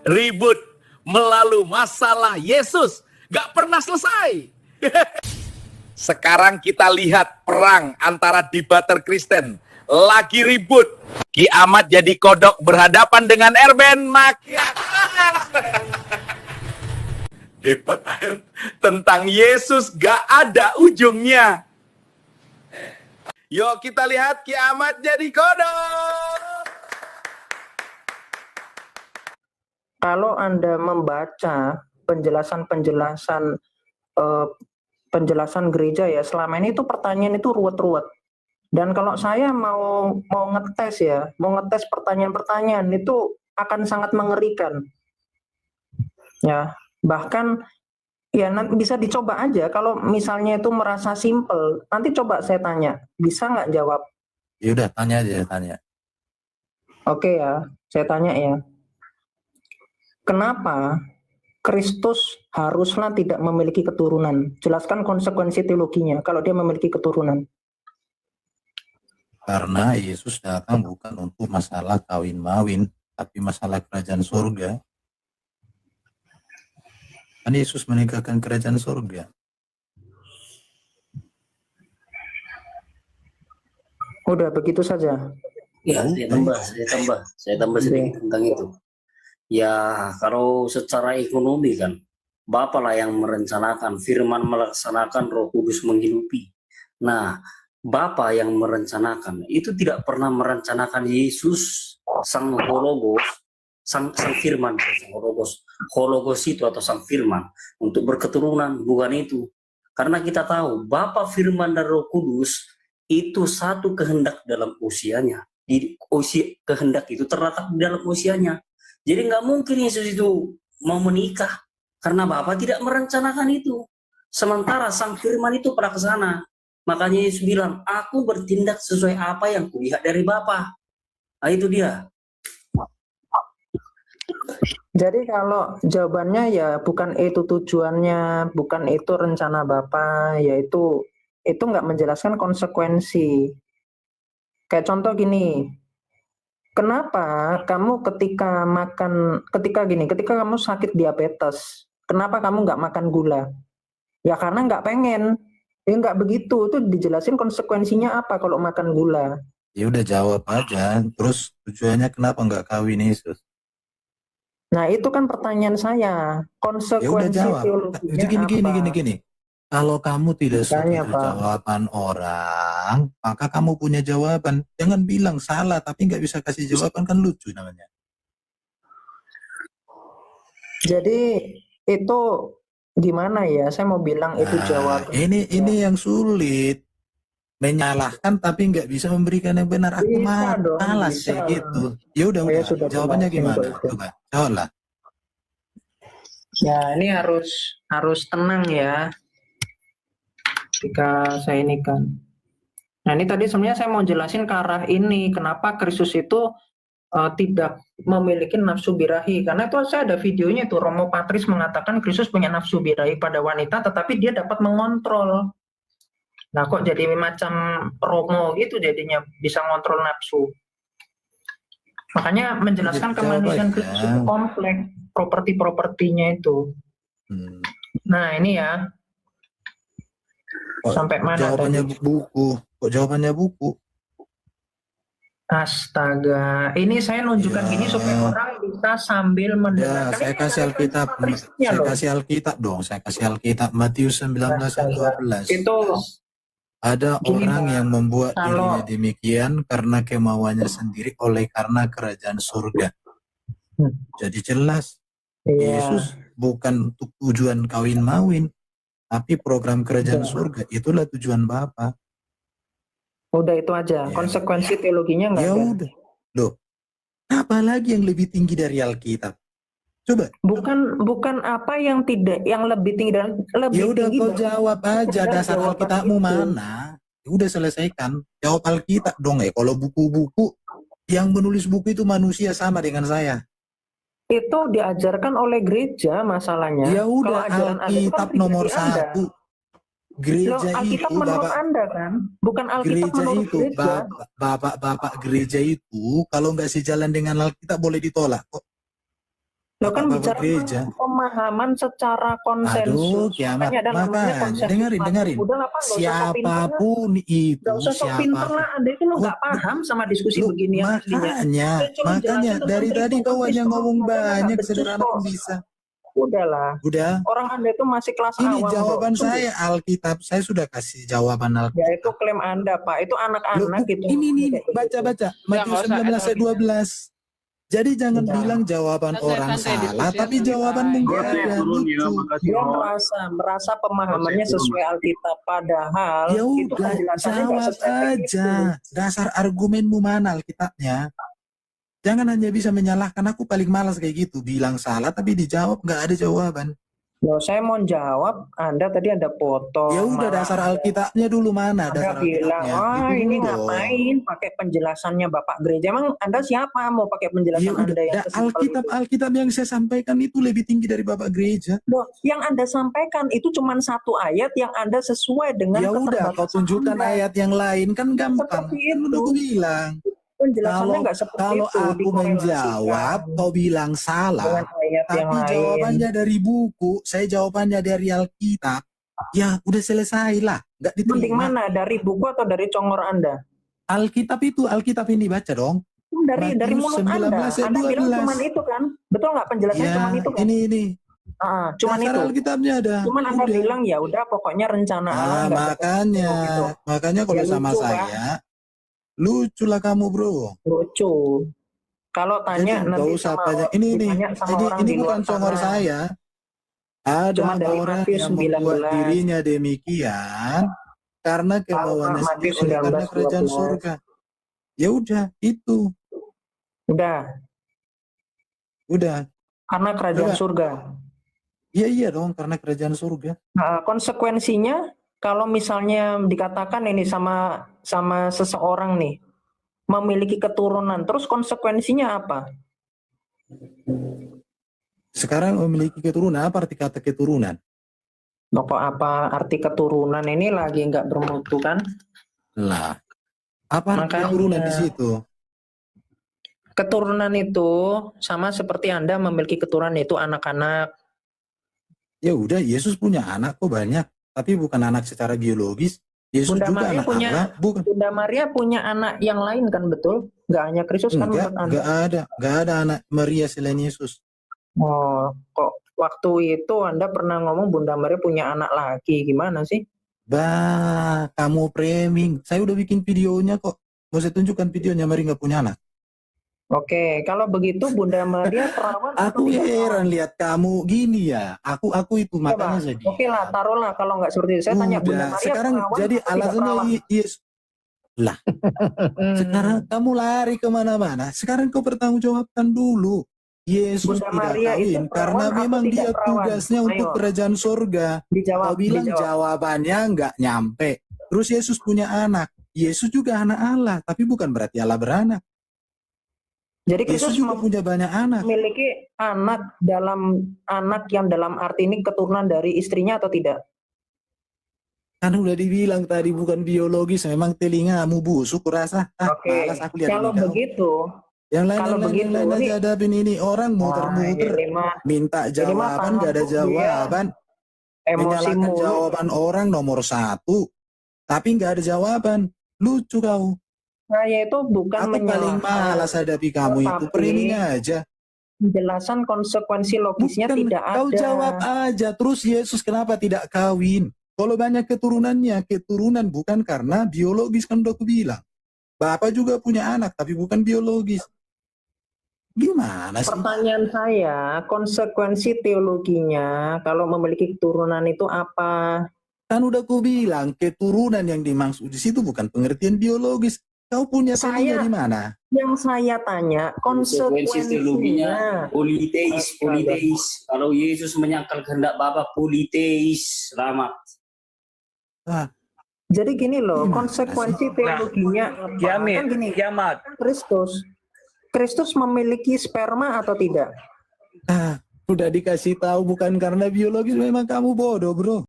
Ribut melalui masalah Yesus gak pernah selesai. Sekarang kita lihat perang antara debater Kristen lagi ribut. Ki Ahmad jadi kodok berhadapan dengan Erben, maka debat tentang Yesus gak ada ujungnya. Yuk kita lihat Ki Ahmad jadi kodok. Kalau Anda membaca penjelasan gereja ya, selama ini itu pertanyaan itu ruwet-ruwet. Dan kalau saya mau ngetes pertanyaan-pertanyaan itu akan sangat mengerikan. Ya, bahkan ya nanti bisa dicoba aja. Kalau misalnya itu merasa simple, nanti coba saya tanya, bisa nggak jawab? Ya udah, tanya aja, tanya. Oke ya, saya tanya ya. Kenapa Kristus haruslah tidak memiliki keturunan? Jelaskan konsekuensi teologinya kalau dia memiliki keturunan. Karena Yesus datang bukan untuk masalah kawin-mawin, tapi masalah kerajaan surga. Kan Yesus menegakkan kerajaan surga. Udah begitu saja. Ya, saya tambah sedikit tentang itu. Ya, kalau secara ekonomi kan, Bapa lah yang merencanakan, Firman melaksanakan, Roh Kudus menghidupi. Nah, Bapa yang merencanakan, itu tidak pernah merencanakan Yesus, Sang Hologos, Sang Firman, Sang Hologos itu atau Sang Firman, untuk berketurunan, bukan itu. Karena kita tahu, Bapa, Firman, dan Roh Kudus, itu satu kehendak dalam usianya. Kehendak itu terletak di dalam usianya. Jadi nggak mungkin Yesus itu mau menikah karena Bapa tidak merencanakan itu. Sementara Sang Firman itu pernah ke sana. Makanya Yesus bilang, aku bertindak sesuai apa yang kulihat dari Bapa. Nah, itu dia. Jadi kalau jawabannya ya bukan itu tujuannya, bukan itu rencana Bapa, yaitu itu nggak menjelaskan konsekuensi. Kayak contoh gini, kenapa kamu ketika kamu sakit diabetes, kenapa kamu nggak makan gula? Ya karena nggak pengen. Ya nggak begitu, itu dijelasin konsekuensinya apa kalau makan gula. Ya udah jawab aja. Terus tujuannya kenapa nggak kawin Yesus? Nah itu kan pertanyaan saya. Konsekuensi teologinya Gini. Kalau kamu tidak setuju jawaban orang, maka kamu punya jawaban. Jangan bilang salah tapi nggak bisa kasih jawaban, kan lucu namanya. Jadi itu gimana ya? Saya mau bilang itu jawaban. Ini yang sulit. Menyalahkan tapi nggak bisa memberikan yang benar. Aku malas kayak gitu. Ya udah. Jawabannya gimana? Coba jawablah. Ya ini harus tenang ya. Ketika saya ini kan. Nah ini tadi sebenarnya saya mau jelasin ke arah ini. Kenapa Kristus itu tidak memiliki nafsu birahi. Karena itu saya ada videonya itu. Romo Patris mengatakan Kristus punya nafsu birahi pada wanita. Tetapi dia dapat mengontrol. Nah kok jadi macam Romo gitu jadinya bisa ngontrol nafsu. Makanya menjelaskan kemanusiaan Kristus itu kompleks. Properti-propertinya itu. Nah ini ya. Sampai mana jawabannya tadi? Buku. Kok jawabannya buku? Astaga, ini saya nunjukkan gini supaya orang bisa sambil mendengarkan. Saya kasih Alkitab. Saya kasih Alkitab Matius 19 ayat 12. Itu ada orang yang membuat dirinya demikian karena kemauannya sendiri karena kerajaan surga. Jadi jelas Yesus bukan untuk tujuan kawin-mawin, tapi program kerajaan surga. Itulah tujuan Bapa. Udah itu aja. Konsekuensi teologinya nggak ada. Udah. Loh, apa lagi yang lebih tinggi dari Alkitab? Coba. Bukan apa yang lebih tinggi dan lebih tinggi. Ya udah kau jawab aja dasar Alkitabmu mana. Ya udah selesaikan. Jawab Alkitab dong ya. Kalau buku-buku yang menulis buku itu manusia sama dengan saya. Itu diajarkan oleh gereja masalahnya. Ya udah, Alkitab nomor 1. Gereja Alkitab itu menurut Anda kan, bukan Alkitab menurut gereja. Bapak gereja itu kalau nggak sejalan dengan Alkitab boleh ditolak kok. Lo kan Bapak bicara gereja. pemahaman secara Aduh, konsensus. kiamat. Makanya ada namanya Makanya, konsensus. dengerin. Udah lah, Pak, nggak usah sok pinter lah. Siapapun itu, Nggak usah sok pinter lah. Anda itu lo nggak paham sama diskusi beginian aslinya. Makanya dari tadi kau aja ngomong banyak, saudara anak bisa. Udahlah. Udah. Orang Anda itu masih kelas Ini awam. jawaban bro. saya Alkitab. Saya sudah kasih jawaban Ya Alkitab. itu klaim Anda, Pak. Itu anak-anak gitu. Ini Kayak gitu. baca-baca Matius 19 ayat 12. Jadi jangan bilang jawaban orang salah, tapi jawabanmu nggak ada. Lucu. Dia merasa pemahamannya sesuai Alkitab, padahal Ya itu udah, penjelasannya nggak jawab sesuai aja. Dasar argumenmu mana Alkitabnya? Jangan hanya bisa menyalahkan. Aku paling malas kayak gitu. Bilang salah tapi dijawab nggak ada jawaban. Loh, saya mau jawab, Anda tadi ada foto. Ya udah, dasar Alkitabnya dulu mana? Anda Dasar bilang, Alkitabnya. oh Itu ini dulu dong. ngapain pakai penjelasannya Bapak Gereja? Emang Anda siapa mau pakai penjelasan Ya udah, Anda yang sesimpel itu? Alkitab yang saya sampaikan itu lebih tinggi dari Bapak Gereja. Loh, yang Anda sampaikan itu cuma satu ayat yang Anda sesuai dengan Ya udah, kau tunjukkan Anda. ayat yang lain kan gampang. Seperti Kan itu. udah aku bilang. Penjelasannya nggak seperti Kalau itu. aku menjawab, kau bilang dengan salah. ayat yang Tapi lain. jawabannya dari buku, saya jawabannya dari Alkitab. Ya udah selesai lah, nggak Mending diterima. mana? Dari buku atau dari congor Anda? Alkitab ini baca dong. Dari Matius mulut 19 Anda. ayat Anda bilang 12. cuma itu kan? Betul nggak penjelasannya Ya, cuma itu kan? ini. Cuman Dasar itu. Alkitabnya ada. Cuman Anda Udah. bilang ya udah pokoknya rencana Allah Ah, nggak makanya, seperti itu. makanya kalau Ya, sama lucu, saya, lucu lah kamu bro. Lucu. Kalau tanya Jadi nanti nggak usah sama tanya. Ini ditanya sama orang ini di bukan luar congor sana. saya. Ada Cuma dari orang Matius yang membuat 19. dirinya demikian karena kemauannya sendiri Matius oleh karena 19, kerajaan 12. surga. Ya udah, itu. Udah. Karena kerajaan Coba. surga. Iya dong, karena kerajaan surga. Nah, konsekuensinya kalau misalnya dikatakan ini sama seseorang nih memiliki keturunan, terus konsekuensinya apa? Sekarang memiliki keturunan, apa arti kata keturunan? Apa arti keturunan ini lagi nggak bermutu kan? Lah, apa arti Makanya. keturunan di situ? Keturunan itu sama seperti Anda memiliki keturunan itu anak-anak. Ya udah, Yesus punya anak kok banyak, tapi bukan anak secara biologis. Yesus Bunda juga Maria anak punya Allah, bukan? Bunda Maria punya anak yang lain kan, betul? Nggak hanya Kristus kan menurut Anda? Enggak ada anak Maria selain Yesus. Oh, kok waktu itu Anda pernah ngomong Bunda Maria punya anak lagi, gimana sih? Bah, kamu framing. Saya udah bikin videonya kok. Mau saya tunjukkan videonya Maria nggak punya anak. Oke, kalau begitu Bunda Maria perawan atau Aku tidak heran perawan? lihat kamu gini ya. Aku itu Coba, makanya jadi. oke lah, taruhlah kalau nggak seperti itu. Saya tanya Bunda Udah, Maria sekarang perawan jadi atau tidak alasannya perawan? Yes. Lah, sekarang kamu lari kemana-mana. Sekarang kau bertanggungjawabkan dulu. Yesus Bunda tidak Maria itu kawin perawan karena atau memang tidak dia perawan? tugasnya untuk Ayo. kerajaan surga. Dijawab, Kau bilang dijawab. jawabannya nggak nyampe. Terus Yesus punya anak. Yesus juga anak Allah, tapi bukan berarti Allah beranak. Jadi Yesus Kristus juga punya banyak anak. memiliki anak yang dalam arti ini keturunan dari istrinya atau tidak? Kan udah dibilang tadi bukan biologis, memang telingamu busuk kurasa. Oke, Malas aku lihat kalau ini kau. begitu, Yang kalau begitu, lain ini- aja hadapin ini orang muter-muter, ini mah minta ini mah jawaban gak ada tahu dia jawaban, emosi menyalahkan mulu. jawaban orang nomor 1, tapi nggak ada jawaban. Lucu kau. Saya itu bukan Aku paling malas hadapi kamu itu, Tetapi- framing aja. penjelasan konsekuensi logisnya Bukan, tidak kau ada. jawab aja. Terus Yesus kenapa tidak kawin? Kalau banyak keturunannya, keturunan bukan karena biologis, kan udah aku bilang. Bapak juga punya anak, tapi bukan biologis. Gimana sih? Pertanyaan saya, konsekuensi teologinya kalau memiliki keturunan itu apa? Kan udah aku bilang, keturunan yang dimaksud di situ bukan pengertian biologis. Kau punya Saya- telinga di mana? Yang saya tanya, Konsekuensi teologinya konsekuensinya. politeis. Kalau Yesus menyangkal kehendak Bapa, politeis, selamat. Jadi gini loh, Gimana konsekuensi teologinya apa? Kan gini, Kiamat. Kristus memiliki sperma atau tidak? Udah dikasih tahu bukan karena biologis, memang kamu bodoh bro.